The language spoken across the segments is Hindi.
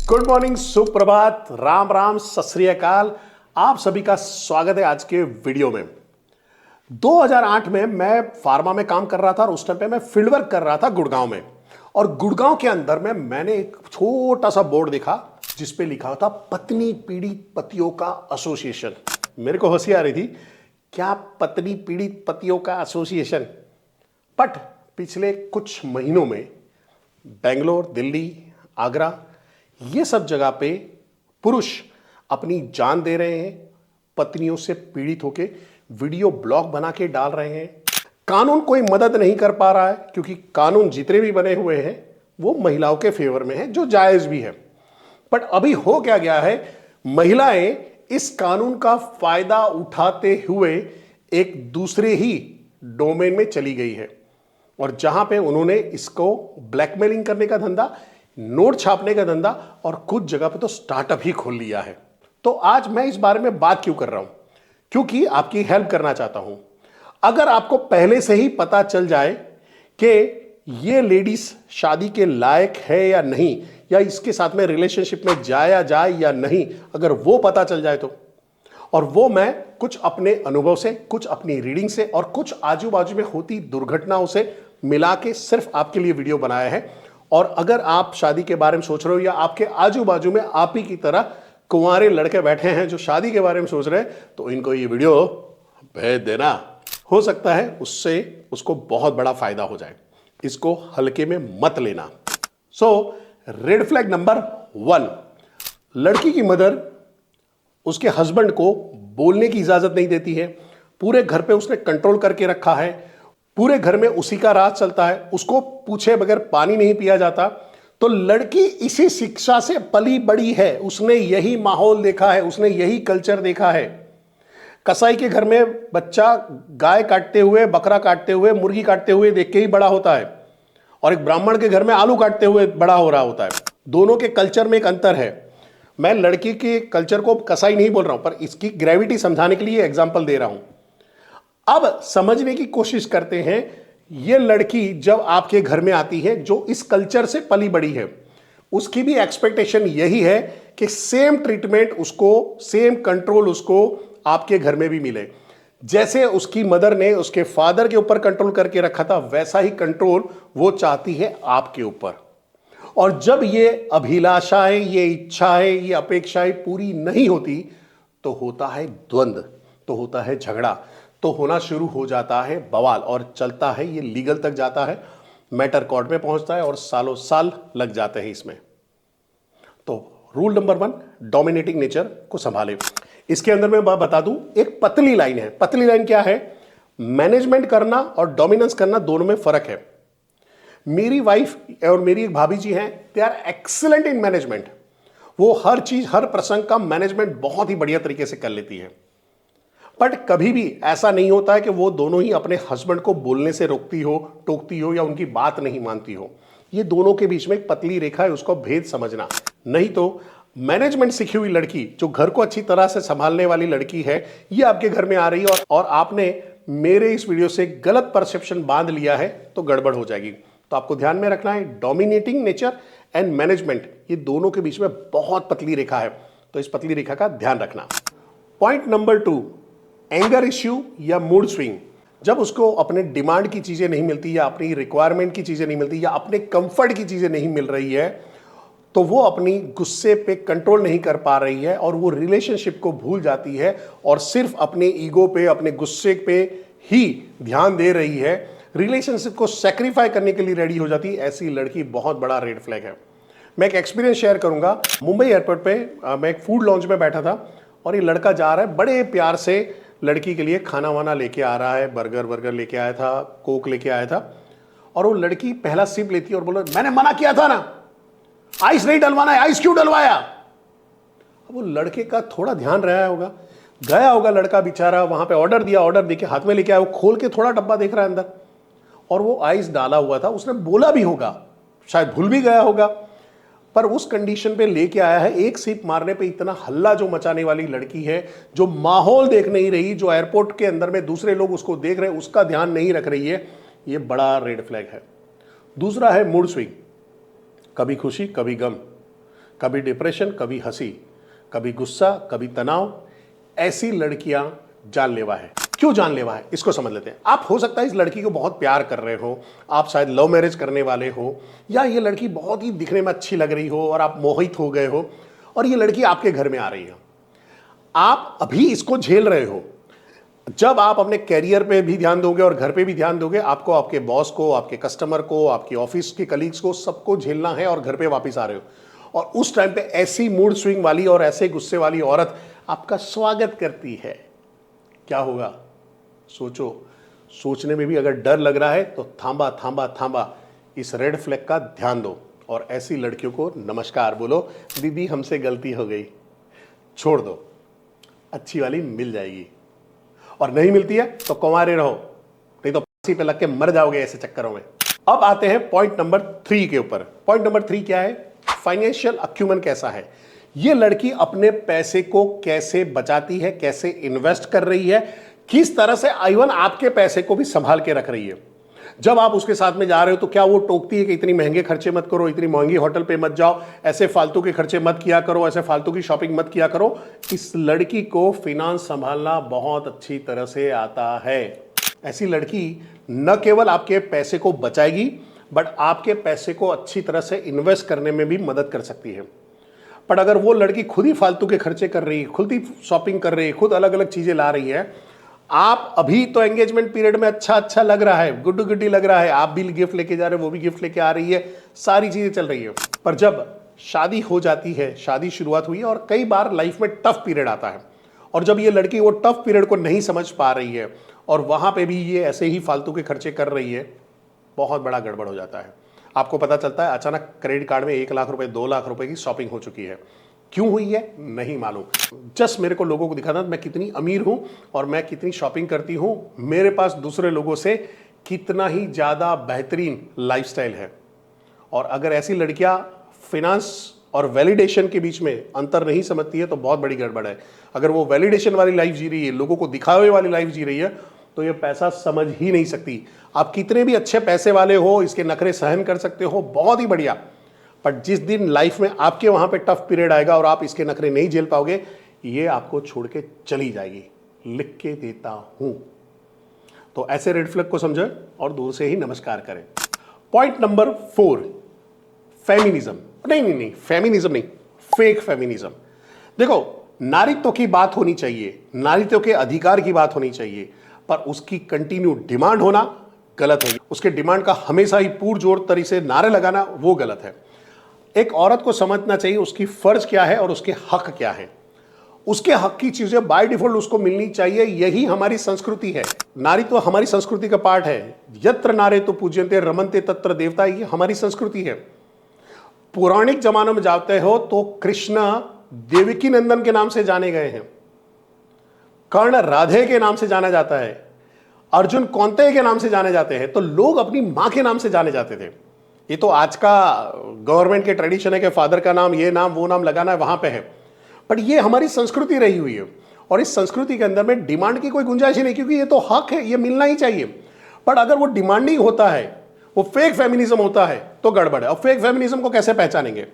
गुड मॉर्निंग, सुप्रभात, राम राम, सत श्री अकाल। आप सभी का स्वागत है आज के वीडियो में। 2008 में मैं फार्मा में काम कर रहा था और उस टाइम पे मैं फील्ड वर्क कर रहा था गुड़गांव में। और गुड़गांव के अंदर में मैंने एक छोटा सा बोर्ड देखा जिस पे लिखा था पत्नी पीड़ित पतियों का एसोसिएशन। मेरे को हंसी आ रही थी, क्या पत्नी पीड़ित पतियों का एसोसिएशन। बट पिछले कुछ महीनों में बेंगलोर, दिल्ली, आगरा, ये सब जगह पे पुरुष अपनी जान दे रहे हैं, पत्नियों से पीड़ित होके वीडियो ब्लॉग बना के डाल रहे हैं। कानून कोई मदद नहीं कर पा रहा है क्योंकि कानून जितने भी बने हुए हैं वो महिलाओं के फेवर में है, जो जायज भी है। बट अभी हो क्या गया है, महिलाएं इस कानून का फायदा उठाते हुए एक दूसरे ही डोमेन में चली गई है और जहां पे उन्होंने इसको ब्लैकमेलिंग करने का धंधा, नोट छापने का धंधा और कुछ जगह पे तो स्टार्टअप ही खोल लिया है। तो आज मैं इस बारे में बात क्यों कर रहा हूं? क्योंकि आपकी हेल्प करना चाहता हूं। अगर आपको पहले से ही पता चल जाए कि ये लेडीज शादी के लायक है या नहीं, या इसके साथ में रिलेशनशिप में जाया जाए या नहीं, अगर वो पता चल जाए तो, और वो मैं कुछ अपने अनुभव से, कुछ अपनी रीडिंग से और कुछ आजू बाजू में होती दुर्घटनाओं से मिला के सिर्फ आपके लिए वीडियो बनाया है। और अगर आप शादी के बारे में सोच रहे हो या आपके आजू बाजू में आप ही की तरह कुंवारे लड़के बैठे हैं जो शादी के बारे में सोच रहे हैं, तो इनको ये वीडियो भेज देना। हो सकता है उससे उसको बहुत बड़ा फायदा हो जाए। इसको हल्के में मत लेना। रेड फ्लैग नंबर 1, लड़की की मदर उसके हस्बैंड को बोलने की इजाजत नहीं देती है। पूरे घर पे उसने कंट्रोल करके रखा है, पूरे घर में उसी का राज चलता है, उसको पूछे बगैर पानी नहीं पिया जाता। तो लड़की इसी शिक्षा से पली बड़ी है, उसने यही माहौल देखा है, उसने यही कल्चर देखा है। कसाई के घर में बच्चा गाय काटते हुए, बकरा काटते हुए, मुर्गी काटते हुए देख के ही बड़ा होता है, और एक ब्राह्मण के घर में आलू काटते हुए बड़ा हो रहा होता है। दोनों के कल्चर में एक अंतर है। मैं लड़की के कल्चर को कसाई नहीं बोल रहा हूं, पर इसकी ग्रेविटी समझाने के लिए एग्जाम्पल दे रहा हूं। अब समझने की कोशिश करते हैं, यह लड़की जब आपके घर में आती है जो इस कल्चर से पली बड़ी है, उसकी भी एक्सपेक्टेशन यही है कि सेम ट्रीटमेंट उसको, सेम कंट्रोल उसको आपके घर में भी मिले। जैसे उसकी मदर ने उसके फादर के ऊपर कंट्रोल करके रखा था, वैसा ही कंट्रोल वो चाहती है आपके ऊपर। और जब ये अभिलाषाएं, ये इच्छाएं, ये अपेक्षाएं पूरी नहीं होती तो होता है द्वंद्व, तो होता है झगड़ा, तो होना शुरू हो जाता है बवाल, और चलता है ये लीगल तक जाता है, मैटर कोर्ट में पहुंचता है और सालों साल लग जाते हैं इसमें। तो रूल नंबर 1, डोमिनेटिंग नेचर को संभाले। इसके अंदर मैं बता दूं, एक पतली लाइन है। पतली लाइन क्या है? मैनेजमेंट करना और डोमिनेंस करना दोनों में फर्क है। मेरी वाइफ और मेरी एक भाभी जी हैं, they are excellent in management. वो हर चीज, हर प्रसंग का मैनेजमेंट बहुत ही बढ़िया तरीके से कर लेती है। बट कभी भी ऐसा नहीं होता है कि वो दोनों ही अपने हस्बैंड को बोलने से रोकती हो, टोकती हो या उनकी बात नहीं मानती हो। ये दोनों के बीच में एक पतली रेखा है, उसको भेद समझना। नहीं तो मैनेजमेंट सीखी हुई लड़की, जो घर को अच्छी तरह से संभालने वाली लड़की है, ये आपके घर में आ रही है और आपने मेरे इस वीडियो से गलत परसेप्शन बांध लिया है तो गड़बड़ हो जाएगी। तो आपको ध्यान में रखना है, डोमिनेटिंग नेचर एंड मैनेजमेंट, ये दोनों के बीच में बहुत पतली रेखा है, तो इस पतली रेखा का ध्यान रखना। पॉइंट नंबर 2, एंगर इश्यू या मूड स्विंग। जब उसको अपने डिमांड की चीजें नहीं मिलती, या अपनी रिक्वायरमेंट की चीजें नहीं मिलती, या अपने कंफर्ट की चीजें नहीं मिल रही है, तो वो अपनी गुस्से पे कंट्रोल नहीं कर पा रही है और वो रिलेशनशिप को भूल जाती है और सिर्फ अपने ईगो पे, अपने गुस्से पे ही ध्यान दे रही है, रिलेशनशिप को सेक्रीफाई करने के लिए रेडी हो जाती है। ऐसी लड़की बहुत बड़ा रेड फ्लैग है। मैं एक एक्सपीरियंस शेयर करूंगा। मुंबई एयरपोर्ट पे मैं एक फूड लॉन्च में बैठा था और ये लड़का जा रहा है, बड़े प्यार से लड़की के लिए खाना वाना लेके आ रहा है, बर्गर लेके आया था, कोक लेके आया था, और वो लड़की पहला सिप लेती है और बोला, मैंने मना किया था ना, आइस नहीं डलवाना है, आइस क्यों डलवाया? अब वो लड़के का थोड़ा ध्यान रहा होगा, गया होगा लड़का बेचारा, वहां पे ऑर्डर दिया, ऑर्डर देके हाथ में लेके आया, वो खोल के थोड़ा डब्बा देख रहा है अंदर, और वो आइस डाला हुआ था। उसने बोला भी होगा, शायद भूल भी गया होगा, पर उस कंडीशन पे लेके आया है। एक सिप मारने पे इतना हल्ला जो मचाने वाली लड़की है, जो माहौल देख नहीं रही, जो एयरपोर्ट के अंदर में दूसरे लोग उसको देख रहे हैं, उसका ध्यान नहीं रख रही है, ये बड़ा रेड फ्लैग है। दूसरा है मूड स्विंग, कभी खुशी कभी गम, कभी डिप्रेशन, कभी हंसी, कभी गुस्सा, कभी तनाव। ऐसी लड़कियां जानलेवा है। क्यों जानलेवा है इसको समझ लेते हैं। आप हो सकता है इस लड़की को बहुत प्यार कर रहे हो, आप शायद लव मैरिज करने वाले हो, या ये लड़की बहुत ही दिखने में अच्छी लग रही हो और आप मोहित हो गए हो और ये लड़की आपके घर में आ रही है। आप अभी इसको झेल रहे हो। जब आप अपने कैरियर पे भी ध्यान दोगे और घर पे भी ध्यान दोगे, आपको आपके बॉस को, आपके कस्टमर को, आपके ऑफिस के कलीग्स को, सबको झेलना है और घर पे वापस आ रहे हो। और उस टाइम पे ऐसी मूड स्विंग वाली और ऐसे गुस्से वाली औरत आपका स्वागत करती है। क्या होगा सोचो। सोचने में भी अगर डर लग रहा है तो थांबा थांबा थांबा, इस रेड फ्लैग का ध्यान दो और ऐसी लड़कियों को नमस्कार बोलो, दीदी हमसे गलती हो गई, छोड़ दो, अच्छी वाली मिल जाएगी। और नहीं मिलती है तो कुंवारे रहो, नहीं तो फांसी पे लग के मर जाओगे ऐसे चक्करों में। अब आते हैं पॉइंट नंबर 3 के ऊपर। पॉइंट नंबर 3 क्या है? फाइनेंशियल अक्यूमेंट कैसा है। ये लड़की अपने पैसे को कैसे बचाती है, कैसे इन्वेस्ट कर रही है, किस तरह से इवन आपके पैसे को भी संभाल के रख रही है। जब आप उसके साथ में जा रहे हो तो क्या वो टोकती है कि इतनी महंगे खर्चे मत करो, इतनी महंगी होटल पे मत जाओ, ऐसे फालतू के खर्चे मत किया करो, ऐसे फालतू की शॉपिंग मत किया करो। इस लड़की को फिनांस संभालना बहुत अच्छी तरह से आता है। ऐसी लड़की न केवल आपके पैसे को बचाएगी, बट आपके पैसे को अच्छी तरह से इन्वेस्ट करने में भी मदद कर सकती है। पर अगर वो लड़की खुद ही फालतू के खर्चे कर रही है, खुद ही शॉपिंग कर रही है, खुद अलग अलग चीजें ला रही है, आप अभी तो एंगेजमेंट पीरियड में अच्छा लग रहा है, गुड्डू गुड्डी लग रहा है, आप भी गिफ्ट लेके जा रहे हो, वो भी गिफ्ट लेके आ रही है, सारी चीजें चल रही है। पर जब शादी हो जाती है, शादी शुरुआत हुई है और कई बार लाइफ में टफ पीरियड आता है, और जब ये लड़की वो टफ पीरियड को नहीं समझ पा रही है और वहां पे भी ये ऐसे ही फालतू के खर्चे कर रही है, बहुत बड़ा गड़बड़ हो जाता है। आपको पता चलता है अचानक क्रेडिट कार्ड में 1 लाख रुपए, 2 लाख रुपए की शॉपिंग हो चुकी है। क्यों हुई है नहीं मालूम। जस्ट मेरे को लोगों को दिखाना मैं कितनी अमीर हूं और मैं कितनी शॉपिंग करती हूं, मेरे पास दूसरे लोगों से कितना ही ज्यादा बेहतरीन लाइफस्टाइल है। और अगर ऐसी लड़कियां फिनांस और वैलिडेशन के बीच में अंतर नहीं समझती है तो बहुत बड़ी गड़बड़ है। अगर वो वैलिडेशन वाली लाइफ जी रही है, लोगों को दिखावे वाली लाइफ जी रही है, तो ये पैसा समझ ही नहीं सकती। आप कितने भी अच्छे पैसे वाले हो, इसके नखरे सहन कर सकते हो, बहुत ही बढ़िया, पर जिस दिन लाइफ में आपके वहां पे टफ पीरियड आएगा और आप इसके नखरे नहीं झेल पाओगे, ये आपको छोड़ के चली जाएगी, लिख के देता हूं। तो ऐसे रेड फ्लैग को समझे और दूर से ही नमस्कार करें। Point number 4, feminism. नहीं, फेमिनिज्म नहीं, फेक फेमिनिज्म। देखो, नारीत्व की बात होनी चाहिए, नारीत्व के अधिकार की बात होनी चाहिए, पर उसकी कंटिन्यू डिमांड होना गलत है। उसके डिमांड का हमेशा ही पुरजोर तरीके से नारे लगाना वो गलत है। एक औरत को समझना चाहिए उसकी फर्ज क्या है और उसके हक क्या है। उसके हक की चीजें बाय डिफॉल्ट उसको मिलनी चाहिए, यही हमारी संस्कृति है। नारीत्व हमारी संस्कृति का पार्ट है। यत्र नारे तो पूज्यन्ते रमन्ते तत्र देवता, ये हमारी संस्कृति है। पौराणिक जमानों में जाते हो तो कृष्ण देवकी नंदन के नाम से जाने गए हैं, कर्ण राधे के नाम से जाना जाता है, अर्जुन कौंतेय के नाम से जाने जाते हैं, तो लोग अपनी मां के नाम से जाने जाते थे। ये तो आज का गवर्नमेंट के ट्रेडिशन है कि फादर का नाम, ये नाम, वो नाम लगाना है, वहां पे है। बट ये हमारी संस्कृति रही हुई है और इस संस्कृति के अंदर में डिमांड की कोई गुंजाइश ही नहीं, क्योंकि ये तो हक है, ये मिलना ही चाहिए। बट अगर वो डिमांडिंग होता है, वो फेक फेमिनिज्म होता है, तो गड़बड़ है। और फेक फेमिनिज्म को कैसे पहचानेंगे?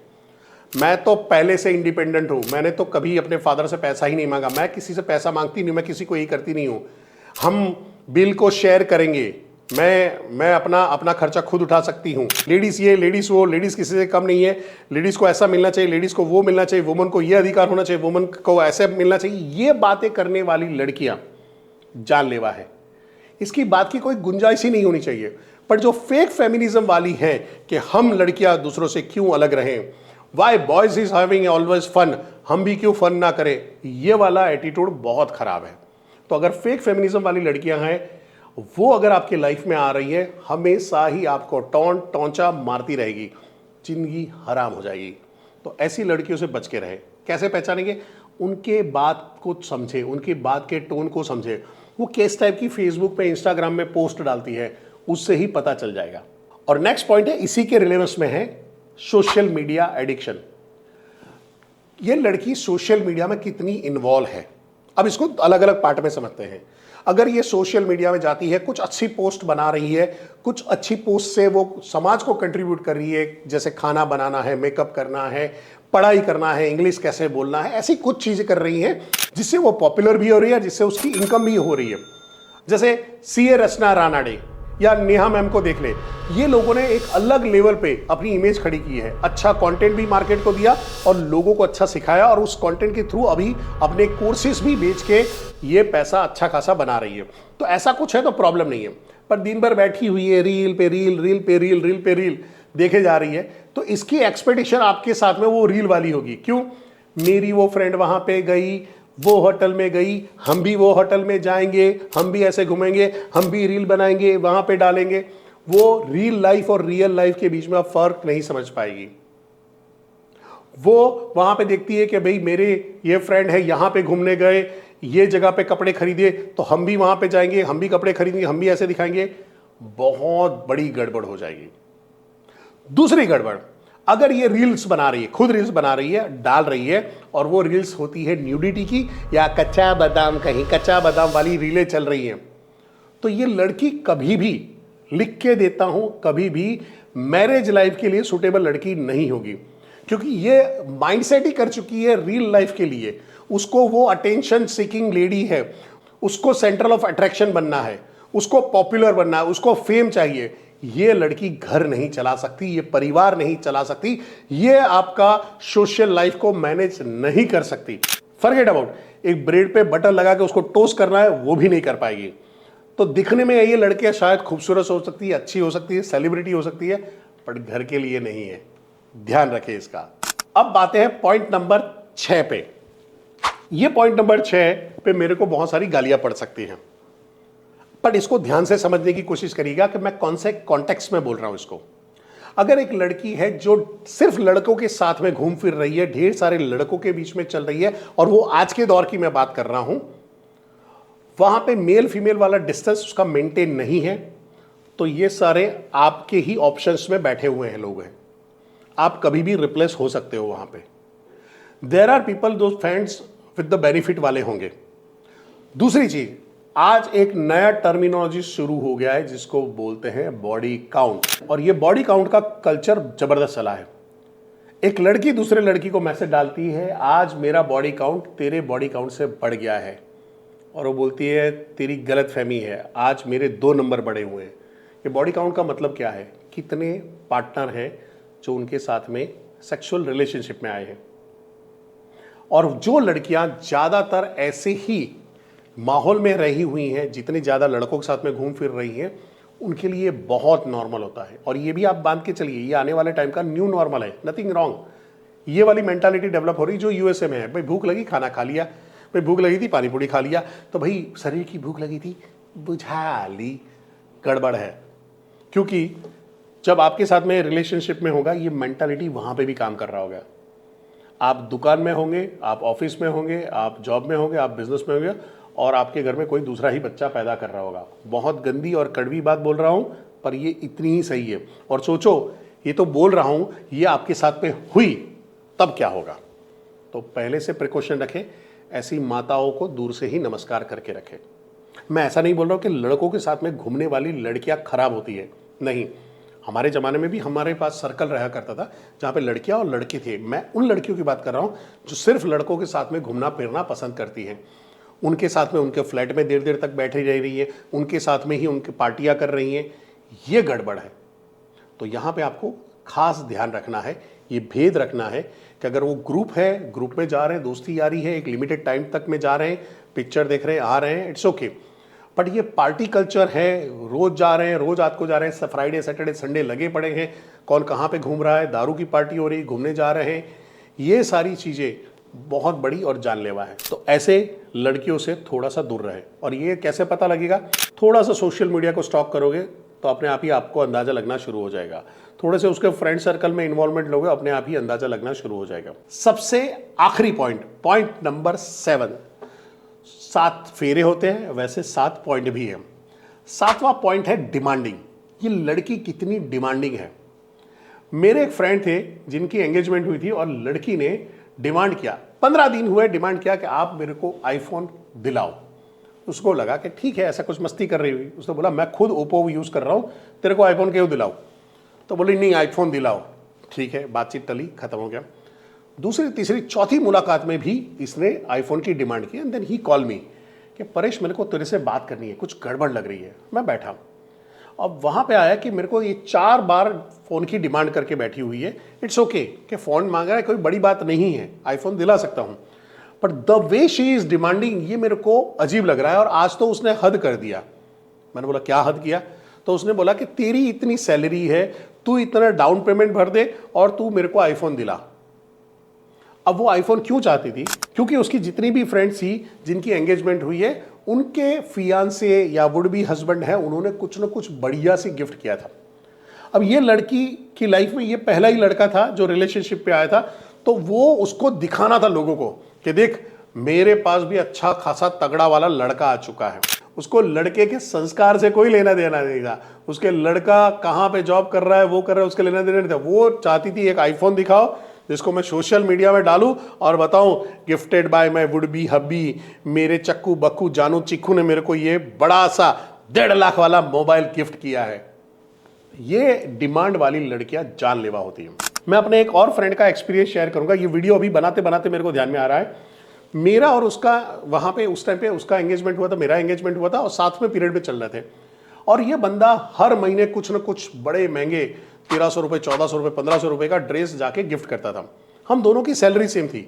मैं तो पहले से इंडिपेंडेंट हूं, मैंने तो कभी अपने फादर से पैसा ही नहीं मांगा, मैं किसी से पैसा मांगती नहीं, मैं किसी को ये करती नहीं हूं। हम बिल को शेयर करेंगे, मैं अपना खर्चा खुद उठा सकती हूँ। लेडीज ये, लेडीज वो, लेडीज किसी से कम नहीं है, लेडीज को ऐसा मिलना चाहिए, लेडीज को वो मिलना चाहिए, वुमन को ये अधिकार होना चाहिए, वुमन को ऐसे मिलना चाहिए। ये बातें करने वाली लड़कियां जानलेवा है, इसकी बात की कोई गुंजाइश ही नहीं होनी चाहिए। पर जो फेक फेमिनिज्म वाली है कि हम लड़कियां दूसरों से क्यों अलग रहें, why boys is having always fun, हम भी क्यों फन ना करें, ये वाला एटीट्यूड बहुत खराब है। तो अगर फेक फेमिनिज्म वाली लड़कियां हैं, वो अगर आपके लाइफ में आ रही है, हमेशा ही आपको टोंचा मारती रहेगी, जिंदगी हराम हो जाएगी। तो ऐसी लड़कियों से बच के रहे। कैसे पहचानेंगे? उनके बात को समझे, उनकी बात के टोन को समझे, वो किस टाइप की फेसबुक पे, इंस्टाग्राम में पोस्ट डालती है, उससे ही पता चल जाएगा। और नेक्स्ट पॉइंट है, इसी के रिलेवेंस में है सोशल मीडिया एडिक्शन। ये लड़की सोशल मीडिया में कितनी इन्वॉल्व है, अब इसको अलग अलग पार्ट में समझते हैं। अगर ये सोशल मीडिया में जाती है, कुछ अच्छी पोस्ट बना रही है, कुछ अच्छी पोस्ट से वो समाज को कंट्रीब्यूट कर रही है, जैसे खाना बनाना है, मेकअप करना है, पढ़ाई करना है, इंग्लिश कैसे बोलना है, ऐसी कुछ चीजें कर रही हैं जिससे वो पॉपुलर भी हो रही है, जिससे उसकी इनकम भी हो रही है। जैसे सीए रचना रानाडे या नेहा मैम को देख ले, ये लोगों ने एक अलग लेवल पे अपनी इमेज खड़ी की है, अच्छा कंटेंट भी मार्केट को दिया और लोगों को अच्छा सिखाया, और उस कंटेंट के थ्रू अभी अपने कोर्सेज भी बेच के ये पैसा अच्छा खासा बना रही है। तो ऐसा कुछ है तो प्रॉब्लम नहीं है, पर दिन भर बैठी हुई है रील पे रील, रील पे रील, रील पे रील देखे जा रही है, तो इसकी एक्सपेक्टेशन आपके साथ में वो रील वाली होगी। क्यों? मेरी वो फ्रेंड वहां पे गई, वो होटल में गई, हम भी वो होटल में जाएंगे, हम भी ऐसे घूमेंगे, हम भी रील बनाएंगे, वहां पे डालेंगे। वो रियल लाइफ और रियल लाइफ के बीच में आप फर्क नहीं समझ पाएगी। वो वहां पे देखती है कि भाई मेरे ये फ्रेंड है, यहां पे घूमने गए, ये जगह पे कपड़े खरीदे, तो हम भी वहां पे जाएंगे, हम भी कपड़े खरीदेंगे, हम भी ऐसे दिखाएंगे। बहुत बड़ी गड़बड़ हो जाएगी। दूसरी गड़बड़, अगर ये रील्स बना रही है, खुद रील्स बना रही है, डाल रही है, और वो रील्स होती है न्यूडिटी की या कच्चा बादाम, कहीं कच्चा बादाम वाली रीलें चल रही हैं, तो ये लड़की कभी भी, लिख के देता हूं, कभी भी मैरिज लाइफ के लिए सुटेबल लड़की नहीं होगी। क्योंकि ये माइंडसेट ही कर चुकी है रियल लाइफ के लिए। उसको वो अटेंशन सीकिंग लेडी है, उसको सेंट्रल ऑफ अट्रैक्शन बनना है, उसको पॉपुलर बनना है, उसको फेम चाहिए। ये लड़की घर नहीं चला सकती, ये परिवार नहीं चला सकती, ये आपका सोशल लाइफ को मैनेज नहीं कर सकती। फॉरगेट अबाउट एक ब्रेड पे बटर लगा के उसको टोस्ट करना है, वो भी नहीं कर पाएगी। तो दिखने में ये लड़कियां शायद खूबसूरत हो सकती है, अच्छी हो सकती है, सेलिब्रिटी हो सकती है, पर घर के लिए नहीं है। ध्यान रखें इसका। अब बातें हैं पॉइंट नंबर 6 पे। ये पॉइंट नंबर 6 पे मेरे को बहुत सारी गालियां पड़ सकती हैं, पर इसको ध्यान से समझने की कोशिश करिएगा कि मैं कौन से कॉन्टेक्स्ट में बोल रहा हूं इसको। अगर एक लड़की है जो सिर्फ लड़कों के साथ में घूम फिर रही है, ढेर सारे लड़कों के बीच में चल रही है, और वो आज के दौर की मैं बात कर रहा हूं, वहां पे मेल फीमेल वाला डिस्टेंस उसका मेंटेन नहीं है, तो ये सारे आपके ही ऑप्शंस में बैठे हुए हैं लोग हैं। आप कभी भी रिप्लेस हो सकते हो वहां पे। देयर आर पीपल, दो फ्रेंड्स विद द बेनिफिट वाले होंगे। दूसरी चीज, आज एक नया टर्मिनोलॉजी शुरू हो गया है जिसको बोलते हैं बॉडी काउंट, और ये बॉडी काउंट का कल्चर जबरदस्त चला है। एक लड़की दूसरे लड़की को मैसेज डालती है, आज मेरा बॉडी काउंट तेरे बॉडी काउंट से बढ़ गया है, और वो बोलती है तेरी गलत फहमी है, आज मेरे 2 नंबर बढ़े हुए हैं। ये बॉडी काउंट का मतलब क्या है? कितने पार्टनर हैं जो उनके साथ में सेक्सुअल रिलेशनशिप में आए हैं। और जो लड़कियां ज्यादातर ऐसे ही माहौल में रही हुई हैं, जितनी ज्यादा लड़कों के साथ में घूम फिर रही हैं, उनके लिए बहुत नॉर्मल होता है। और ये भी आप बांध के चलिए, ये आने वाले टाइम का न्यू नॉर्मल है, नथिंग रॉन्ग। ये वाली मेंटालिटी डेवलप हो रही जो यूएसए में है। भाई भूख लगी, खाना खा लिया, भाई भूख लगी थी, पानी पूरी खा लिया, तो भाई शरीर की भूख लगी थी, बुझा ली। गड़बड़ है, क्योंकि जब आपके साथ में रिलेशनशिप में होगा, ये मेंटालिटी वहां पे भी काम कर रहा होगा। आप दुकान में होंगे, आप ऑफिस में होंगे, आप जॉब में होंगे, आप बिजनेस में होंगे, और आपके घर में कोई दूसरा ही बच्चा पैदा कर रहा होगा। बहुत गंदी और कड़वी बात बोल रहा हूं, पर ये इतनी ही सही है। और सोचो, ये तो बोल रहा हूं, ये आपके साथ में हुई तब क्या होगा। तो पहले से प्रिकॉशन रखें, ऐसी माताओं को दूर से ही नमस्कार करके रखें। मैं ऐसा नहीं बोल रहा हूं कि लड़कों के साथ में घूमने वाली लड़कियां खराब होती है, नहीं। हमारे ज़माने में भी हमारे पास सर्कल रहा करता था जहाँ पे लड़कियां और लड़के थे। मैं उन लड़कियों की बात कर रहा हूँ जो सिर्फ लड़कों के साथ में घूमना फिरना पसंद करती हैं। उनके साथ में उनके फ्लैट में देर देर तक बैठी रह रही है, उनके साथ में ही उनकी पार्टियां कर रही हैं। ये गड़बड़ है। तो यहाँ पे आपको खास ध्यान रखना है, ये भेद रखना है कि अगर वो ग्रुप है, ग्रुप में जा रहे हैं, दोस्ती यारी है, एक लिमिटेड टाइम तक में जा रहे हैं, पिक्चर देख रहे हैं, आ रहे हैं, इट्स ओके। बट ये पार्टी कल्चर है, रोज जा रहे हैं, रोज रात को जा रहे हैं, फ्राइडे सैटरडे संडे लगे पड़े हैं, कौन कहाँ पे घूम रहा है, दारू की पार्टी हो रही, घूमने जा रहे हैं, ये सारी चीज़ें बहुत बड़ी और जानलेवा है। तो ऐसे लड़कियों से थोड़ा सा दूर रहे। और ये कैसे पता लगेगा? थोड़ा सा सोशल मीडिया को स्टॉक करोगे तो अपने आप ही आपको अंदाजा लगना शुरू हो जाएगा। थोड़े से उसके फ्रेंड सर्कल में इन्वॉल्वमेंट लोगे, अपने आप ही अंदाजा लगना शुरू हो जाएगा। सबसे आखिरी पॉइंट, पॉइंट नंबर 7, 7 फेरे होते हैं, वैसे 7 पॉइंट भी हैं। 7वां पॉइंट है डिमांडिंग। ये लड़की कितनी डिमांडिंग है। मेरे एक फ्रेंड थे जिनकी एंगेजमेंट हुई थी और लड़की ने डिमांड किया, 15 दिन हुए डिमांड किया कि आप मेरे को आईफोन दिलाओ। उसको लगा कि ठीक है, ऐसा कुछ मस्ती कर रही हुई। उसने बोला मैं खुद ओप्पो यूज़ कर रहा हूँ, तेरे को आईफोन क्यों दिलाओ? तो बोली नहीं आईफोन दिलाओ। ठीक है, बातचीत टली, खत्म हो गया। दूसरी तीसरी चौथी मुलाकात में भी इसने आईफोन की डिमांड की and then he call me कि परेश मेरे को तेरे से बात करनी है, कुछ गड़बड़ लग रही है। मैं बैठा, अब वहाँ पे आया कि मेरे को ये 4 बार फ़ोन की डिमांड करके बैठी हुई है। इट्स ओके कि फ़ोन मांगा है, कोई बड़ी बात नहीं है, आईफोन दिला सकता हूँ, but the way she is demanding ये मेरे को अजीब लग रहा है। और आज तो उसने हद कर दिया। मैंने बोला क्या हद किया? तो उसने बोला कि तेरी इतनी सैलरी है, तू इतना डाउन पेमेंट भर दे और तू मेरे को आईफोन दिला। अब वो आईफोन क्यों चाहती थी? क्योंकि उसकी जितनी भी फ्रेंड्स थी जिनकी एंगेजमेंट हुई है, उनके फियांसे या वुड बी हस्बैंड है, उन्होंने कुछ ना कुछ बढ़िया सी गिफ्ट किया था। अब ये लड़की की लाइफ में ये पहला ही लड़का था जो रिलेशनशिप पे आया था, तो वो उसको दिखाना था लोगों को कि देख मेरे पास भी अच्छा खासा तगड़ा वाला लड़का आ चुका है। उसको लड़के के संस्कार से कोई लेना देना नहीं था, उसके लड़का कहाँ पे जॉब कर रहा है वो कर रहा है उसके लेना देना नहीं था। वो चाहती थी एक आईफोन दिखाओ जिसको मैं सोशल मीडिया में डालूं और बताऊं gifted by my would be hubby, मेरे चक्कू बक्कू जानू चिक्कू ने मेरे को ये बड़ा सा 1.5 लाख वाला मोबाइल गिफ्ट किया है। ये डिमांड वाली लड़कियां जानलेवा होती हैं। मैं अपने एक और फ्रेंड का एक्सपीरियंस शेयर करूंगा। ये वीडियो अभी बनाते बनाते मेरे को ध्यान में आ रहा है, मेरा और उसका वहां पे उस टाइम पे उसका एंगेजमेंट हुआ था, मेरा एंगेजमेंट हुआ था और साथ में पीरियड पे चल रहे थे। और ये बंदा हर महीने कुछ ना कुछ बड़े महंगे 1300 रुपये, 1400 रुपये, 1500 रुपये का ड्रेस जाके गिफ्ट करता था। हम दोनों की सैलरी सेम थी,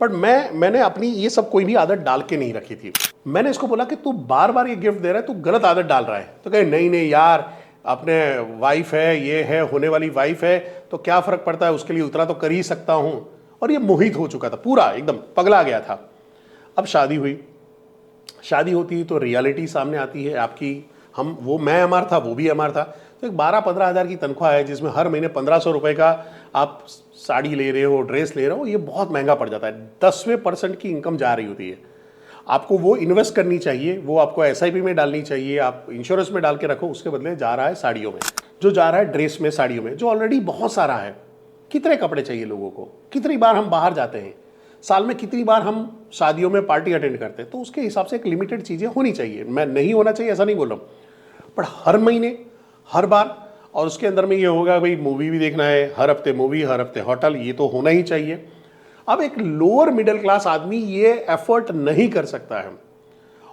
बट मैंने अपनी ये सब कोई भी आदत डाल के नहीं रखी थी। मैंने इसको बोला कि तू बार बार ये गिफ्ट दे रहा है, तू गलत आदत डाल रहा है। तो कहे नहीं नहीं यार, अपने वाइफ है, ये है होने वाली वाइफ है, तो क्या फर्क पड़ता है, उसके लिए उतना तो कर ही सकता हूं। और ये मोहित हो चुका था, पूरा एकदम पगला गया था। अब शादी हुई, शादी होती है तो रियलिटी सामने आती है आपकी। मैं अमार था, वो भी अमार था। तो एक 12-15 हज़ार की तनख्वाह है जिसमें हर महीने 1500 रुपये का आप साड़ी ले रहे हो, ड्रेस ले रहे हो, ये बहुत महंगा पड़ जाता है। 10वें% की इनकम जा रही होती है। आपको वो इन्वेस्ट करनी चाहिए, वो आपको SIP में डालनी चाहिए, आप इंश्योरेंस में डाल के रखो। उसके बदले जा रहा है साड़ियों में, जो जा रहा है ड्रेस में, साड़ियों में, जो ऑलरेडी बहुत सारा है। कितने कपड़े चाहिए लोगों को? कितनी बार हम बाहर जाते हैं, साल में कितनी बार हम शादियों में पार्टी अटेंड करते हैं, तो उसके हिसाब से एक लिमिटेड चीज़ें होनी चाहिए। मैं नहीं होना चाहिए ऐसा नहीं बोल रहा हूँ, पर हर महीने हर बार, और उसके अंदर में ये होगा भाई मूवी भी देखना है, हर हफ्ते मूवी, हर हफ्ते होटल, ये तो होना ही चाहिए। अब एक लोअर मिडिल क्लास आदमी ये एफर्ट नहीं कर सकता है,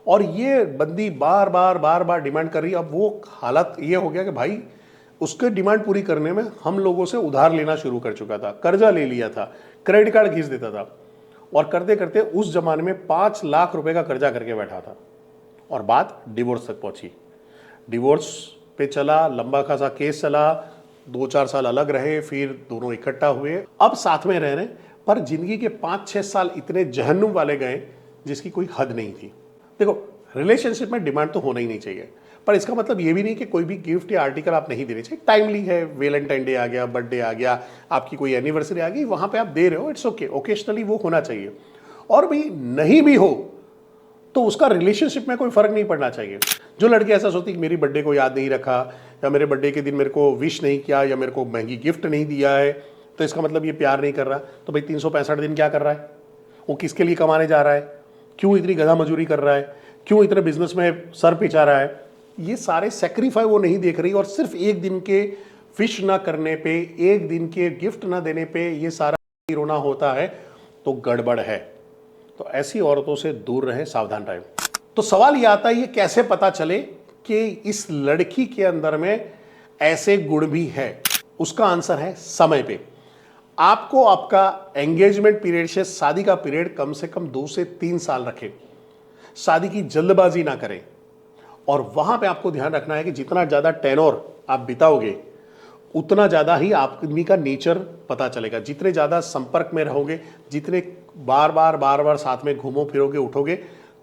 और ये बंदी बार बार डिमांड कर रही है। अब वो हालत ये हो गया कि भाई उसके डिमांड पूरी करने में हम लोगों से उधार लेना शुरू कर चुका था, कर्जा ले लिया था, क्रेडिट कार्ड खींच देता था, और करते करते उस जमाने में 5 लाख रुपए का कर्जा करके बैठा था। और बात डिवोर्स तक पहुंची, डिवोर्स पे चला, लंबा खासा केस चला, 2-4 साल अलग रहे, फिर दोनों इकट्ठा हुए, अब साथ में रह रहे। पर जिंदगी के 5-6 साल इतने जहन्नुम वाले गए जिसकी कोई हद नहीं थी। देखो, रिलेशनशिप में डिमांड तो होना ही नहीं चाहिए, पर इसका मतलब ये भी नहीं कि कोई भी गिफ्ट या आर्टिकल आप नहीं देने चाहिए। टाइमली है, वैलेंटाइन डे आ गया, बर्थडे आ गया, आपकी कोई एनिवर्सरी आ गई, वहां पे आप दे रहे हो, इट्स ओके, ओकेशनली वो होना चाहिए। और भी नहीं भी हो तो उसका रिलेशनशिप में कोई फर्क नहीं पड़ना चाहिए। जो लड़की ऐसा सोचती कि मेरी बर्थडे को याद नहीं रखा, या मेरे बर्थडे के दिन मेरे को विश नहीं किया, या मेरे को महंगी गिफ्ट नहीं दिया है, तो इसका मतलब ये प्यार नहीं कर रहा। तो भाई 365 दिन क्या कर रहा है? वो किसके लिए कमाने जा रहा है? क्यों इतनी गधा मजूरी कर रहा है? क्यों इतने बिजनेस में सर पिचा रहा है? ये सारे सेक्रीफाई वो नहीं देख रही, और सिर्फ एक दिन के विश ना करने पे, एक दिन के गिफ्ट ना देने पे ये सारा रोना होता है, तो गड़बड़ है। तो ऐसी औरतों से दूर रहें, सावधान रहें। तो सवाल ये आता है, ये कैसे पता चले कि इस लड़की के अंदर में ऐसे गुण भी है? उसका आंसर है समय पे। आपको आपका एंगेजमेंट पीरियड से शादी का पीरियड कम से कम 2 से 3 साल रखें। शादी की जल्दबाजी ना करें, और वहां पे आपको ध्यान रखना है कि जितना ज्यादा टेनोर आप बिताओगे उतना ज्यादा ही आदमी का नेचर पता चलेगा। जितने ज्यादा संपर्क में रहोगे, जितने बार बार साथ में घूमो फिरोगे उठोगे,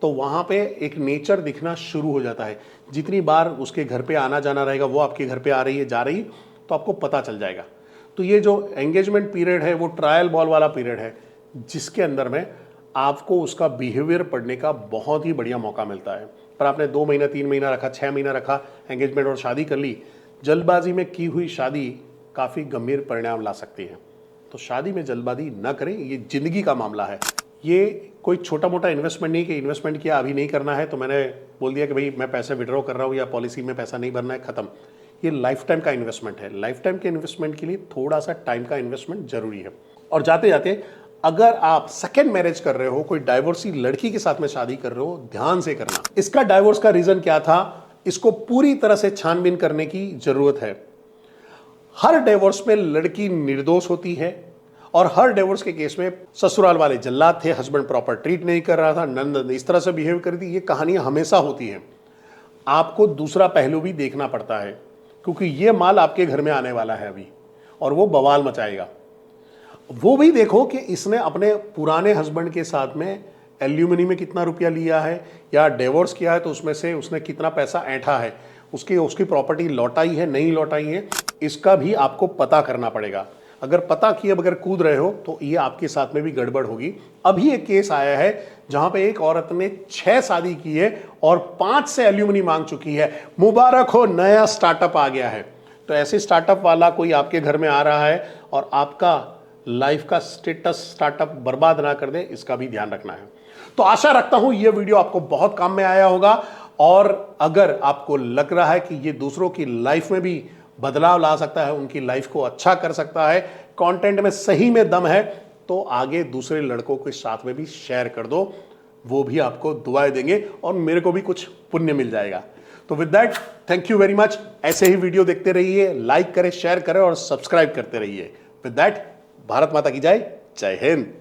तो वहां पे एक नेचर दिखना शुरू हो जाता है। जितनी बार उसके घर पे आना जाना रहेगा, वो आपके घर पे आ रही है, जा रही, तो आपको पता चल जाएगा। तो ये जो एंगेजमेंट पीरियड है वो ट्रायल बॉल वाला पीरियड है, जिसके अंदर में आपको उसका बिहेवियर पढ़ने का बहुत ही बढ़िया मौका मिलता है। पर आपने 2 महीना, 3 महीना रखा, 6 महीना रखा एंगेजमेंट और शादी कर ली, जल्दबाजी में की हुई शादी काफ़ी गंभीर परिणाम ला सकती है। तो शादी में जल्दबाजी ना करें, ये जिंदगी का मामला है। ये कोई छोटा मोटा इन्वेस्टमेंट नहीं कि इन्वेस्टमेंट किया अभी नहीं करना है तो मैंने बोल दिया कि भाई मैं पैसे विड्रॉ कर रहा हूँ या पॉलिसी में पैसा नहीं भरना है, खत्म। ये लाइफ टाइम का इन्वेस्टमेंट है। लाइफ टाइम के इन्वेस्टमेंट के लिए थोड़ा सा टाइम का इन्वेस्टमेंट जरूरी है। और जाते जाते अगर आप सेकेंड मैरिज कर रहे हो, कोई डाइवोर्सी लड़की के साथ में शादी कर रहे हो, ध्यान से करना। इसका डाइवोर्स का रीजन क्या था, इसको पूरी तरह से छानबीन करने की जरूरत है। हर डिवोर्स में लड़की निर्दोष होती है और हर डिवोर्स के केस में ससुराल वाले जल्लाद थे, हस्बैंड प्रॉपर ट्रीट नहीं कर रहा था, नंद इस तरह से बिहेव कर दी। ये कहानियां हमेशा होती हैं। आपको दूसरा पहलू भी देखना पड़ता है, क्योंकि ये माल आपके घर में आने वाला है अभी और वो बवाल मचाएगा। वो भी देखो कि इसने अपने पुराने हस्बैंड के साथ में एल्यूमिनी में कितना रुपया लिया है या डिवोर्स किया है तो उसमें से उसने कितना पैसा ऐंठा है, उसकी प्रॉपर्टी लौटाई है नहीं लौटाई है, इसका भी आपको पता करना पड़ेगा। अगर पता किए बगैर कूद रहे हो तो ये आपके साथ में भी गड़बड़ होगी। अभी एक केस आया है जहां पे एक औरत ने 6 शादी की है और 5 से एल्यूमिनी मांग चुकी है। मुबारक हो, नया स्टार्टअप आ गया है। तो ऐसे स्टार्टअप वाला कोई आपके घर में आ रहा है और आपका लाइफ का स्टेटस स्टार्टअप बर्बाद ना कर दे, इसका भी ध्यान रखना है। तो आशा रखता हूं यह वीडियो आपको बहुत काम में आया होगा और अगर आपको लग रहा है कि ये दूसरों की लाइफ में भी बदलाव ला सकता है, उनकी लाइफ को अच्छा कर सकता है, कंटेंट में सही में दम है, तो आगे दूसरे लड़कों के साथ में भी शेयर कर दो। वो भी आपको दुआएं देंगे और मेरे को भी कुछ पुण्य मिल जाएगा। तो with that, thank you very much. ऐसे ही वीडियो देखते रहिए, लाइक करें, शेयर करें और सब्सक्राइब करते रहिए। विद दैट, भारत माता की जय। जय हिंद।